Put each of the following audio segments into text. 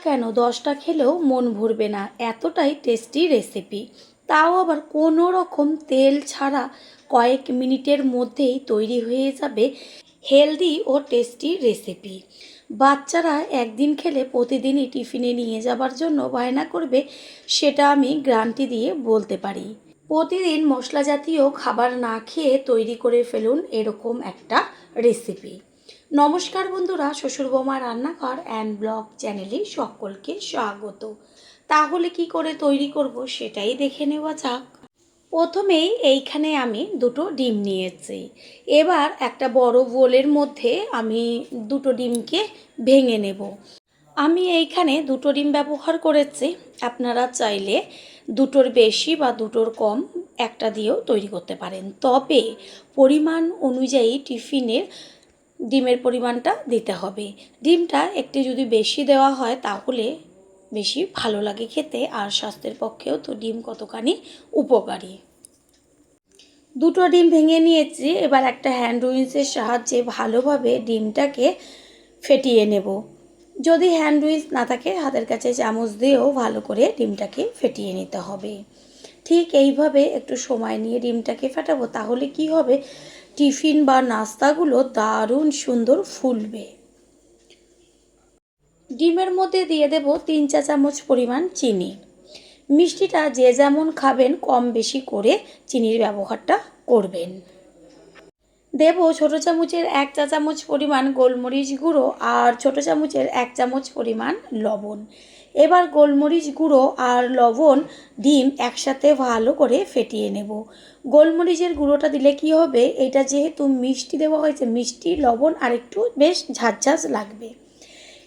কেন 10টা খেলেও মন ভরবে না, এতটাই টেস্টি রেসিপি। তাও আবার কোনো রকম তেল ছাড়া কয়েক মিনিটের মধ্যেই তৈরি হয়ে যাবে হেলদি ও টেস্টি রেসিপি। বাচ্চারা একদিন খেলে প্রতিদিনই টিফিনে নিয়ে যাবার জন্য বায়না করবে, সেটা আমি গ্যারান্টি দিয়ে বলতে পারি। প্রতিদিন মশলা জাতীয় খাবার না খেয়ে তৈরি করে ফেলুন এরকম একটা রেসিপি। নমস্কার বন্ধুরা, শ্বশুর বৌমা রান্নাঘর অ্যান্ড ব্লগ চ্যানেলে সকলকে স্বাগত। তাহলে কি করে তৈরি করব সেটাই দেখে নেওয়া যাক। প্রথমেই এইখানে আমি দুটো ডিম নিয়েছি। এবার একটা বড় বোলের মধ্যে আমি দুটো ডিমকে ভেঙে নেব। আমি এইখানে দুটো ডিম ব্যবহার করেছি। আপনারা চাইলে দুটোর বেশি বা দুটোর কম একটা দিয়েও তৈরি করতে পারেন, তবে পরিমাণ অনুযায়ী টিফিনের ডিমের পরিমাণটা দিতে হবে। ডিমটা একটু যদি বেশি দেওয়া হয় তাহলে বেশি ভালো লাগে খেতে, আর স্বাস্থ্যের পক্ষেও তো ডিম কতখানি উপকারী। দুটো ডিম ভেঙে নিয়েছি। এবার একটা হ্যান্ড উইন্সের সাহায্যে ভালোভাবে ডিমটাকে ফেটিয়ে নেব। যদি হ্যান্ড উইন্স না থাকে হাতের কাছে চামচ দিয়েও ভালো করে ডিমটাকে ফেটিয়ে নিতে হবে। ঠিক এইভাবে একটু সময় নিয়ে ডিমটাকে ফেটাবো, তাহলে কি হবে, টিফিন বা নাস্তাগুলো দারুণ সুন্দর ফুলবে। ডিমের মধ্যে দিয়ে দেব 3 চা চামচ পরিমাণ চিনি। মিষ্টিটা যে যেমন খাবেন কম বেশি করে চিনির ব্যবহারটা করবেন। দেব ছোটো চামচের 1 চা চামচ পরিমাণ গোলমরিচ গুঁড়ো আর ছোটো চামচের 1 চামচ পরিমাণ লবণ। এবার গোলমরিচ গুঁড়ো আর লবণ ডিম একসাথে ভালো করে ফেটিয়ে নেব। গোলমরিচের গুঁড়োটা দিলে কি হবে, এটা যেহেতু মিষ্টি দেওয়া হয়েছে, মিষ্টি লবণ আর একটু বেশ ঝাঁঝ লাগবে,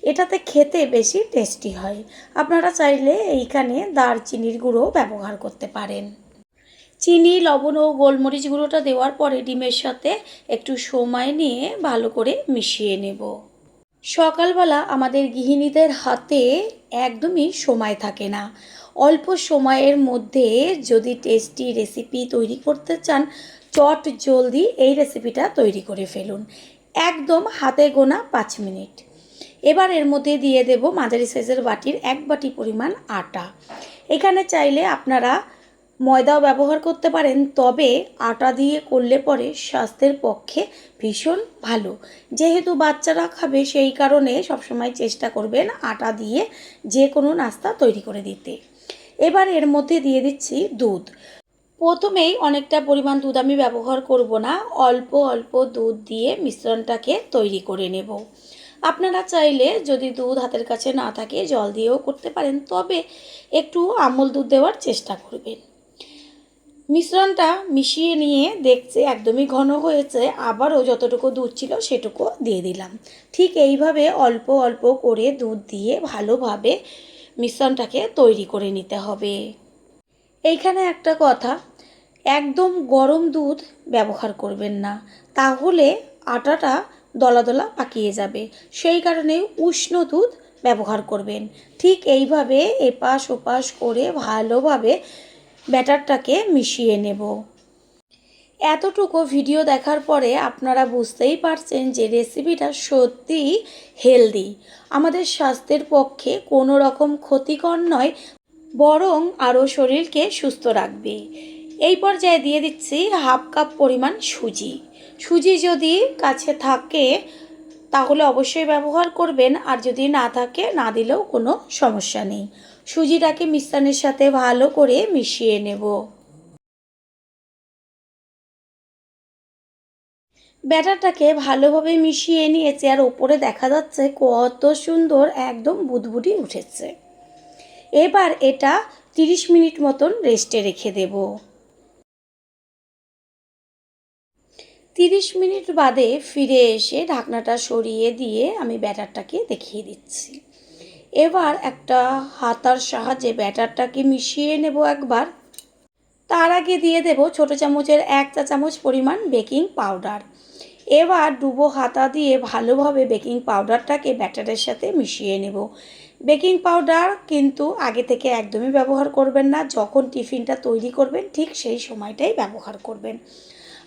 এটাতে খেতে বেশি টেস্টি হয়। আপনারা চাইলে এইখানে দারচিনির গুঁড়ো ব্যবহার করতে পারেন। চিনি, লবণ ও গোলমরিচ গুঁড়োটা দেওয়ার পরে ডিমের সাথে একটু সময় নিয়ে ভালো করে মিশিয়ে নেব। সকালবেলা আমাদের গৃহিণীদের হাতে একদমই সময় থাকে না। অল্প সময়ের মধ্যে যদি টেস্টি রেসিপি তৈরি করতে চান, চট জলদি এই রেসিপিটা তৈরি করে ফেলুন। একদম হাতে গোনা 5 মিনিট। এবার এর মধ্যে দিয়ে দেব মাঝারি সাইজের বাটির 1 বাটি পরিমাণ আটা। এখানে চাইলে আপনারা ময়দাও ব্যবহার করতে পারেন, তবে আটা দিয়ে করলে পরে স্বাস্থ্যের পক্ষে ভীষণ ভালো। যেহেতু বাচ্চারা খাবে সেই কারণে সবসময় চেষ্টা করবেন আটা দিয়ে যে কোনো নাস্তা তৈরি করে দিতে। এবার এর মধ্যে দিয়ে দিচ্ছি দুধ। প্রথমেই অনেকটা পরিমাণ দুধ আমি ব্যবহার করব না, অল্প অল্প দুধ দিয়ে মিশ্রণটাকে তৈরি করে নেব। আপনারা চাইলে যদি দুধ হাতের কাছে না থাকে জল দিয়েও করতে পারেন, তবে একটু আমুল দুধ দেওয়ার চেষ্টা করবেন। মিশ্রণটা মিশিয়ে নিয়ে দেখছি একদমই ঘন হয়েছে, আবারও যতটুকু দুধ ছিল সেটুকু দিয়ে দিলাম। ঠিক এইভাবে অল্প অল্প করে দুধ দিয়ে ভালোভাবে মিশ্রণটাকে তৈরি করে নিতে হবে। এইখানে একটা কথা, একদম গরম দুধ ব্যবহার করবেন না, তাহলে আটাটা দলা দলা পাকিয়ে যাবে। সেই কারণে উষ্ণ দুধ ব্যবহার করবেন। ঠিক এইভাবে এপাশ ওপাশ করে ভালোভাবে ব্যাটারটাকে মিশিয়ে নেব। এতটুকু ভিডিও দেখার পরে আপনারা বুঝতেই পারছেন যে রেসিপিটা সত্যিই হেলদি, আমাদের স্বাস্থ্যের পক্ষে কোনো রকম ক্ষতিকর নয়, বরং আরও শরীরকে সুস্থ রাখবে। এই পর্যায়ে দিয়ে দিচ্ছি 1/2 কাপ পরিমাণ সুজি। সুজি যদি কাছে থাকে তাহলে অবশ্যই ব্যবহার করবেন, আর যদি না থাকে না দিলেও কোনো সমস্যা নেই। সুজিটাকে মিশ্রণের সাথে ভালো করে মিশিয়ে নেব। ব্যাটারটাকে ভালোভাবে মিশিয়ে নিয়েছি, আর ওপরে দেখা যাচ্ছে কত সুন্দর একদম বুদবুদি উঠেছে। এবার এটা 30 মিনিট মতন রেস্টে রেখে দেব। 30 মিনিট বাদে ফিরে এসে ঢাকনাটা সরিয়ে দিয়ে আমি ব্যাটারটাকে দেখিয়ে দিচ্ছি। এবার একটা হাতার সাহায্যে ব্যাটারটাকে মিশিয়ে নেব একবার। তার আগে দিয়ে দেব ছোটো চামচের 1 চা চামচ পরিমাণ বেকিং পাউডার। এবার ডুবো হাতা দিয়ে ভালোভাবে বেকিং পাউডারটাকে ব্যাটারের সাথে মিশিয়ে নেব। বেকিং পাউডার কিন্তু আগে থেকে একদমই ব্যবহার করবেন না, যখন টিফিনটা তৈরি করবেন ঠিক সেই সময়টাই ব্যবহার করবেন।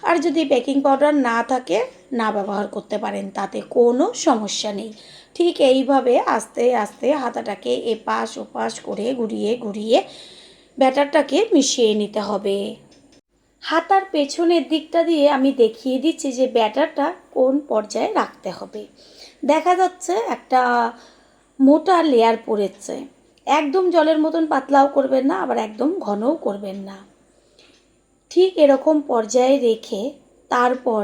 আর যদি বেকিং পাউডার না থাকে না ব্যবহার করতে পারেন, তাতে কোনো সমস্যা নেই। ঠিক এইভাবে আস্তে আস্তে হাতাটাকে এপাশ ওপাশ করে ঘুরিয়ে ঘুরিয়ে ব্যাটারটাকে মিশিয়ে নিতে হবে। হাতার পেছনের দিকটা দিয়ে আমি দেখিয়ে দিচ্ছি যে ব্যাটারটা কোন পর্যায়ে রাখতে হবে। দেখা যাচ্ছে একটা মোটা লেয়ার পড়েছে, একদম জলের মতন পাতলাও করবেন না, আবার একদম ঘনও করবেন না। ঠিক এরকম পর্যায়ে রেখে তারপর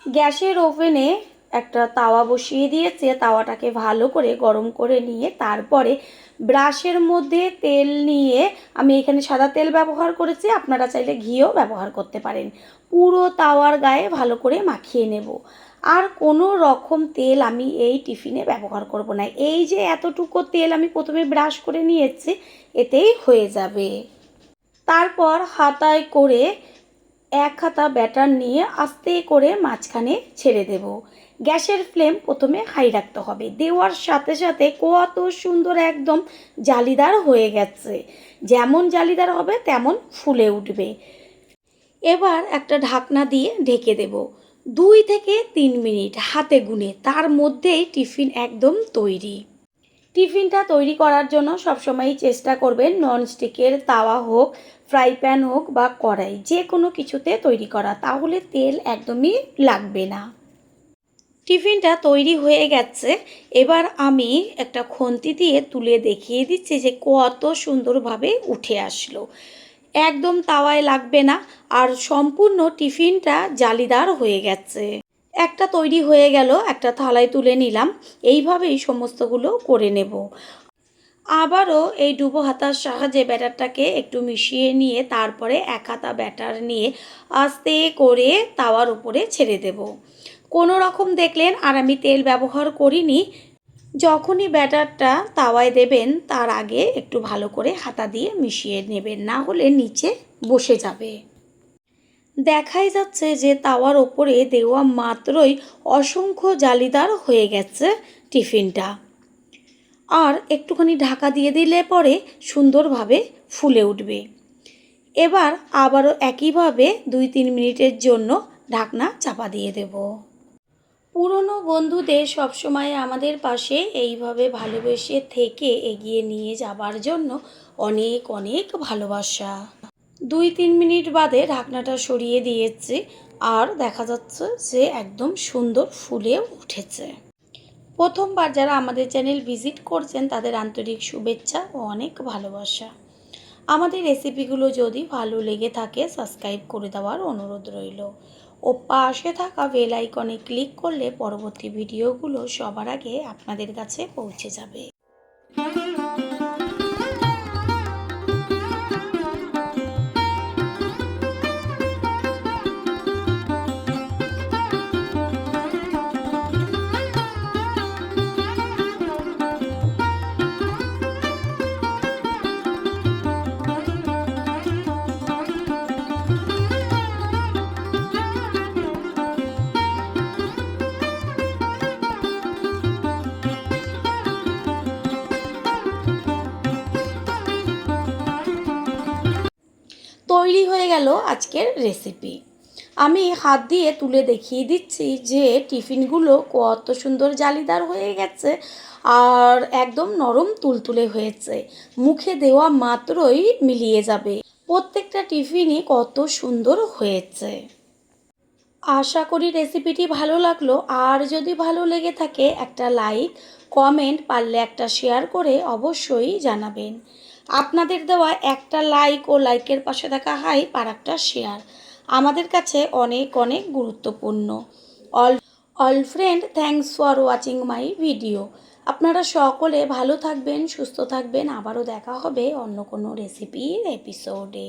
গ্যাসের ওভেনে একটা তাওয়া বসিয়ে দিয়েছে। তাওয়াটাকে ভালো করে গরম করে নিয়ে তারপরে ব্রাশের মধ্যে তেল নিয়ে, আমি এখানে সাদা তেল ব্যবহার করেছি, আপনারা চাইলে ঘিও ব্যবহার করতে পারেন। পুরো তাওয়ার গায়ে ভালো করে মাখিয়ে নেব। আর কোনো রকম তেল আমি এই টিফিনে ব্যবহার করব না। এই যে এতটুকু তেল আমি প্রথমে ব্রাশ করে নিয়েছি, এতেই হয়ে যাবে। তারপর হাতায় করে এক হাতা ব্যাটার নিয়ে আস্তে করে মাঝখানে ছেড়ে দেব। গ্যাসের ফ্লেম প্রথমে হাই রাখতে হবে। দেওয়ার সাথে সাথে কত সুন্দর একদম জালিদার হয়ে গেছে। যেমন জালিদার হবে তেমন ফুলে উঠবে। এবার একটা ঢাকনা দিয়ে ঢেকে দেব 2 থেকে 3 মিনিট হাতে গুনে, তার মধ্যেই টিফিন একদম তৈরি। টিফিনটা তৈরি করার জন্য সবসময়ই চেষ্টা করবেন ননস্টিকের তাওয়া হোক, ফ্রাই প্যান হোক বা কড়াই, যে কোনো কিছুতে তৈরি করা, তাহলে তেল একদমই লাগবে না। টিফিনটা তৈরি হয়ে গেছে। এবার আমি একটা খুন্তি দিয়ে তুলে দেখিয়ে দিচ্ছি যে কত সুন্দরভাবে উঠে আসলো। একদম তাওয়ায় লাগবে না, আর সম্পূর্ণ টিফিনটা জালিদার হয়ে গেছে। একটা তৈরি হয়ে গেল, একটা থালায় তুলে নিলাম। এইভাবেই সমস্তগুলো করে নেব। আবারও এই ডুবো হাতার সাহায্যে ব্যাটারটাকে একটু মিশিয়ে নিয়ে তারপরে এক হাতা ব্যাটার নিয়ে আস্তে করে তাওয়ার উপরে ছেড়ে দেব। কোনো রকম দেখলেন আর আমি তেল ব্যবহার করিনি। যখনই ব্যাটারটা তাওয়ায় দেবেন তার আগে একটু ভালো করে হাতা দিয়ে মিশিয়ে নেবেন, না হলে নিচে বসে যাবে। দেখাই যাচ্ছে যে তাওয়ার ওপরে দেওয়া মাত্রই অসংখ্য জালিদার হয়ে গেছে টিফিনটা। আর একটুখানি ঢাকা দিয়ে দিলে পরে সুন্দরভাবে ফুলে উঠবে। এবার আবারও একইভাবে 2-3 মিনিটের জন্য ঢাকনা চাপা দিয়ে দেব। পুরনো বন্ধুদের সবসময় আমাদের পাশে এইভাবে ভালোবেসে থেকে এগিয়ে নিয়ে যাবার জন্য অনেক অনেক ভালোবাসা। 2-3 মিনিট বাদে ঢাকনাটা সরিয়ে দিয়েছি, আর দেখা যাচ্ছে যে একদম সুন্দর ফুলে উঠেছে। প্রথমবার যারা আমাদের চ্যানেল ভিজিট করছেন তাদের আন্তরিক শুভেচ্ছা ও অনেক ভালোবাসা। আমাদের রেসিপিগুলো যদি ভালো লেগে থাকে সাবস্ক্রাইব করে দেওয়ার অনুরোধ রইল, ও পাশে থাকা বেল আইকনে ক্লিক করলে পরবর্তী ভিডিওগুলো সবার আগে আপনাদের কাছে পৌঁছে যাবে। তৈরি হয়ে গেল আজকের রেসিপি। আমি হাত দিয়ে তুলে দেখিয়ে দিচ্ছি যে টিফিনগুলো কত সুন্দর জালিদার হয়ে গেছে আর একদম নরম তুলতুলে হয়েছে। মুখে দেওয়া মাত্রই মিলিয়ে যাবে। প্রত্যেকটা টিফিনই কত সুন্দর হয়েছে। আশা করি রেসিপিটি ভালো লাগলো। আর যদি ভালো লেগে থাকে একটা লাইক, কমেন্ট, পারলে একটা শেয়ার করে অবশ্যই জানাবেন। আপনাদের দেওয়া একটা লাইক ও লাইকের পাশে থাকা হাইপ আর একটা শেয়ার আমাদের কাছে অনেক অনেক গুরুত্বপূর্ণ। All friend, thanks for watching my video. আপনারা সকলে ভালো থাকবেন, সুস্থ থাকবেন। আবারও দেখা হবে অন্য কোনো রেসিপির এপিসোডে।